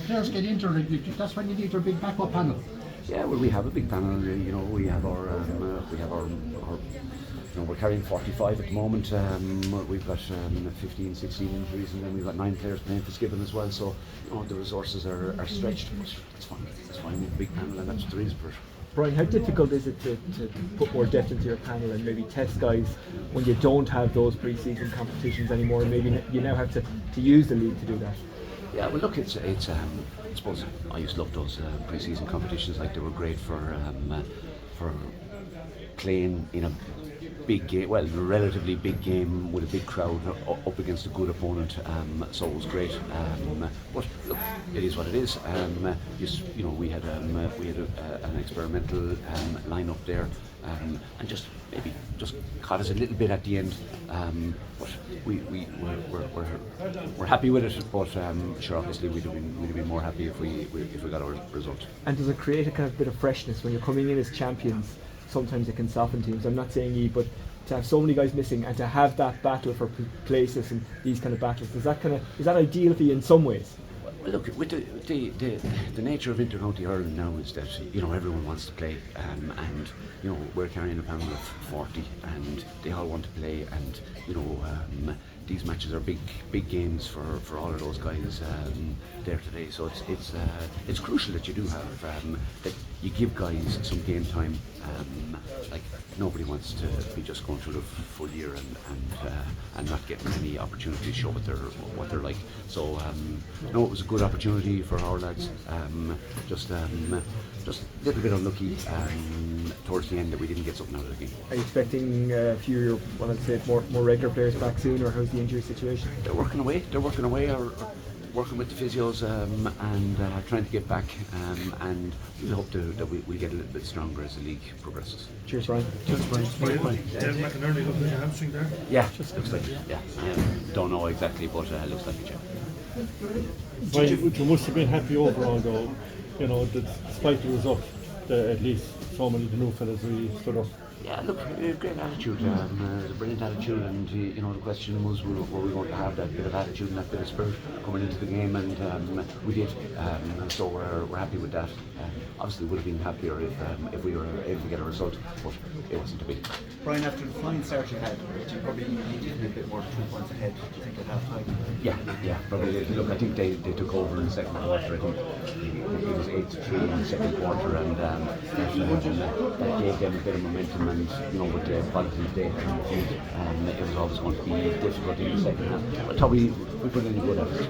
players get injured. That's when you need your big backup panel. Yeah, well, we have a big panel. We have our we're carrying 45 at the moment. We've got 15, 16 injuries, and then we've got 9 players playing for Skibbon as well. So the resources are stretched. But it's fine. It's fine. We have a big panel, and that's what there is for it. Brian, how difficult is it to put more depth into your panel and maybe test guys when you don't have those pre-season competitions anymore? Maybe you now have to use the league to do that. Yeah, well, look, it's I suppose I used to love those pre-season competitions. Like, they were great for playing in a big game, well, a relatively big game with a big crowd up against a good opponent. So it was great. But look, it is what it is. We had an experimental lineup there, and just maybe just caught us a little bit at the end. But we're happy with it. But sure, obviously we'd have been more happy if we got our result. And does it create a kind of bit of freshness when you're coming in as champions? Sometimes it can soften teams. I'm not saying you, but to have so many guys missing and to have that battle for places and these kind of battles, is that ideal for you in some ways? Well, look, with the nature of inter-county hurling now is that everyone wants to play, and we're carrying a panel of 40, and they all want to play, and these matches are big games for all of those guys there today. So it's crucial that you do have that you give guys some game time. Like, nobody wants to be just going through the full year and not getting any opportunity to show what they're like. So it was a good opportunity for our lads. Just a little bit unlucky towards the end that we didn't get something out of the game. Are you expecting a few, more regular players back soon, or how's the injury situation? They're working away. Working with the physios and trying to get back, and we hope that we'll get a little bit stronger as the league progresses. Cheers, Brian. Cheers, Brian. McInerney looks like a hamstring there. Yeah, just looks like it. Yeah, don't know exactly, but looks like it. Yeah. Brian, you must have been happy overall, though. Despite the result, at least so many of the new fellas really stood up. Yeah, look, great attitude. It was a brilliant attitude, and the question was, were we going to have that bit of attitude and that bit of spirit coming into the game, and we did. So we're happy with that. Obviously, we would have been happier if we were able to get a result, but it wasn't to be. Brian, after the fine start you had, you probably needed a bit more than 2 points ahead, do you think, at half time? Yeah, probably. Look, I think they took over in the second quarter. I think it was 8-3 in the second quarter, and that gave them a bit of momentum. And with the quality they had on the field, it was always going to be difficult in the second half. I thought we put in a good effort.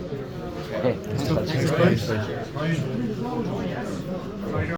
Okay, thanks.